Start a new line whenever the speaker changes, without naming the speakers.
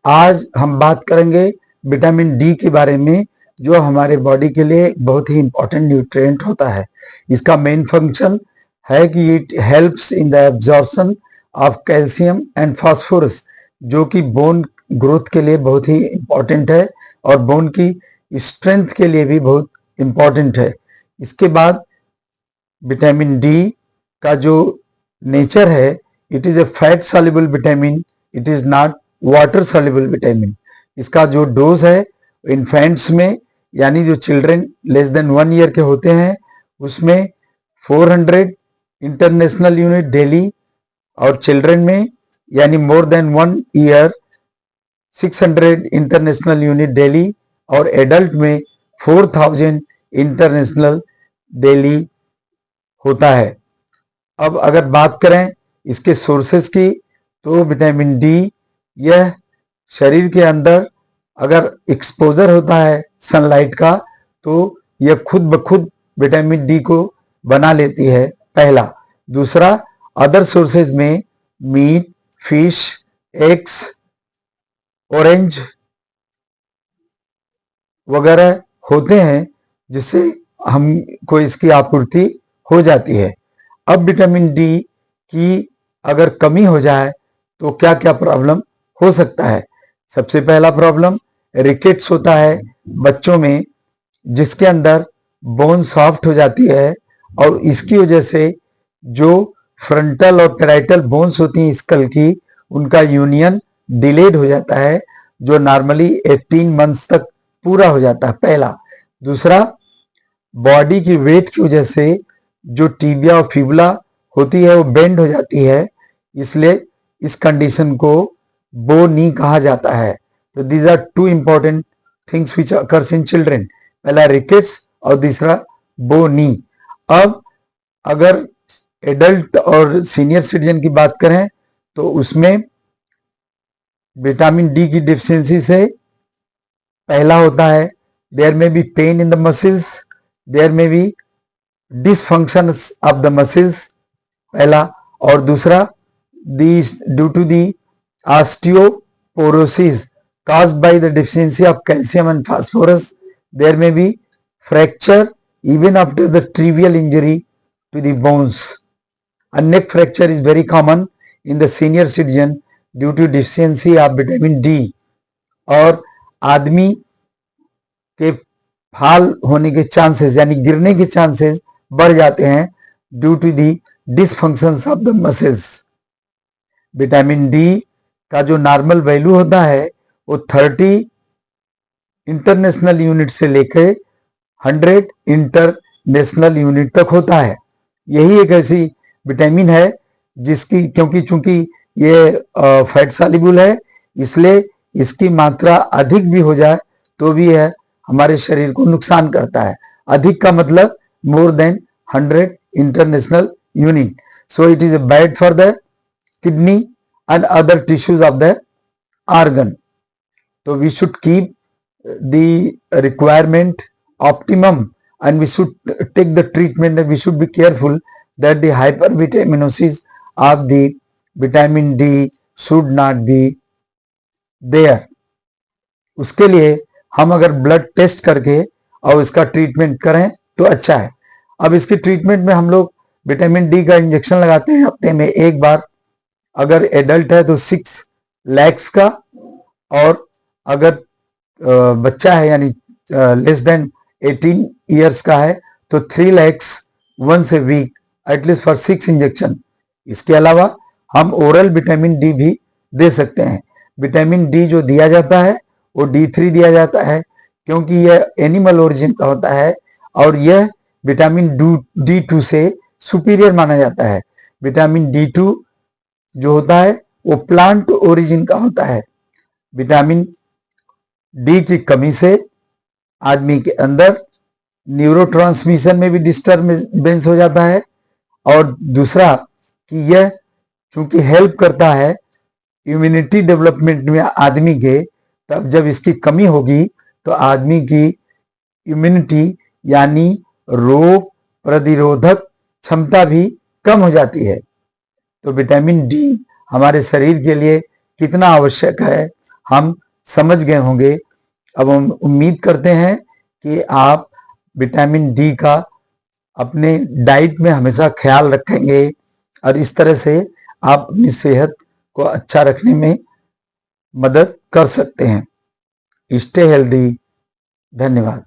आज हम बात करेंगे विटामिन डी के बारे में, जो हमारे बॉडी के लिए बहुत ही इंपॉर्टेंट न्यूट्रिएंट होता है। इसका मेन फंक्शन है कि it helps in the absorption of calcium and phosphorus, जो कि बोन ग्रोथ के लिए बहुत ही इंपॉर्टेंट है और बोन की स्ट्रेंथ के लिए भी बहुत इंपॉर्टेंट है। इसके बाद विटामिन डी का जो नेचर है, it is a fat soluble vitamin, it is not water soluble vitamin. इसका जो डोज है इन्फेंट्स में, यानी जो चिल्ड्रन लेस देन 1 ईयर के होते हैं, उसमें 400 इंटरनेशनल यूनिट डेली, और चिल्ड्रन में यानी more than 1 year 600 international unit daily, और एडल्ट में 4000 इंटरनेशनल डेली होता है। अब अगर बात करें इसके सोर्सेस की, तो विटामिन डी यह शरीर के अंदर अगर एक्सपोजर होता है सनलाइट का, तो यह खुद ब खुद विटामिन डी को बना लेती है, पहला। दूसरा, अदर सोर्सेज में मीट, फिश, एग्स, ऑरेंज वगैरह होते हैं, जिससे हमको इसकी आपूर्ति हो जाती है। अब विटामिन डी की अगर कमी हो जाए तो क्या क्या प्रॉब्लम हो सकता है। सबसे पहला प्रॉब्लम रिकेट्स होता है बच्चों में, जिसके अंदर बोन सॉफ्ट हो जाती है, और इसकी वजह से जो फ्रंटल और पैराइटल बोन्स होती हैं स्कल की, उनका यूनियन डिलेड हो जाता है, जो नॉर्मली 18 मंथ्स तक पूरा हो जाता है, पहला। दूसरा, बॉडी की वेट की वजह से जो टीबिया और फिबुला होती है वो बेंड हो जाती है, इसलिए इस कंडीशन को बो नी कहा जाता है। तो these are two important things which occurs in children, पहला रिकेट्स और दूसरा बो नी। अब अगर एडल्ट और सीनियर सिटीजन की बात करें, तो उसमें विटामिन डी की डिफिशियंसी से पहला होता है there may be pain in the muscles, there may be dysfunction of the muscles, पहला। और दूसरा, due to the osteoporosis caused by the deficiency of calcium and phosphorus, there may be fracture even after the trivial injury to the bones. A neck fracture is very common in the senior citizen due to deficiency of vitamin D. और आदमी के फाल होने के chances, यानी गिरने के chances बढ़ जाते हैं due to the dysfunctions of the muscles. Vitamin D का जो नॉर्मल वैल्यू होता है वो 30 इंटरनेशनल यूनिट से लेकर 100 इंटरनेशनल यूनिट तक होता है। यही एक ऐसी विटामिन है जिसकी, क्योंकि चूंकि ये फैट सॉल्युबल है, इसलिए इसकी मात्रा अधिक भी हो जाए तो भी यह हमारे शरीर को नुकसान करता है। अधिक का मतलब more than 100 international unit, so it is bad for the kidney and other tissues of the organ. So we should keep the requirement optimum, and we should take the treatment, and we should be careful that the hypervitaminosis of the vitamin D should not be there. उसके लिए हम अगर blood test करके और इसका treatment करें तो अच्छा है। अब इसके ट्रीटमेंट में हम लोग विटामिन डी का इंजेक्शन लगाते हैं हफ्ते में एक बार। अगर एडल्ट है तो 6 lakhs का, और अगर बच्चा है यानी लेस देन 18 years का है तो 3 lakhs once a week at least for 6 injection. इसके अलावा हम ओरल विटामिन डी भी दे सकते हैं। विटामिन डी जो दिया जाता है वो D3 दिया जाता है, क्योंकि यह एनिमल ओरिजिन का होता है, और यह विटामिन D2 से सुपीरियर माना जाता है। विटामिन D2 जो होता है वो प्लांट ओरिजिन का होता है। विटामिन डी की कमी से आदमी के अंदर न्यूरोट्रांसमिशन में भी डिस्टर्बेंस हो जाता है, और दूसरा कि यह चूंकि हेल्प करता है इम्यूनिटी डेवलपमेंट में आदमी के, तब जब इसकी कमी होगी तो आदमी की इम्यूनिटी यानी रोग प्रतिरोधक क्षमता भी कम हो जाती है। तो विटामिन डी हमारे शरीर के लिए कितना आवश्यक है, हम समझ गए होंगे। अब हम उम्मीद करते हैं कि आप विटामिन डी का अपने डाइट में हमेशा ख्याल रखेंगे और इस तरह से आप अपनी सेहत को अच्छा रखने में मदद कर सकते हैं। Stay healthy. धन्यवाद।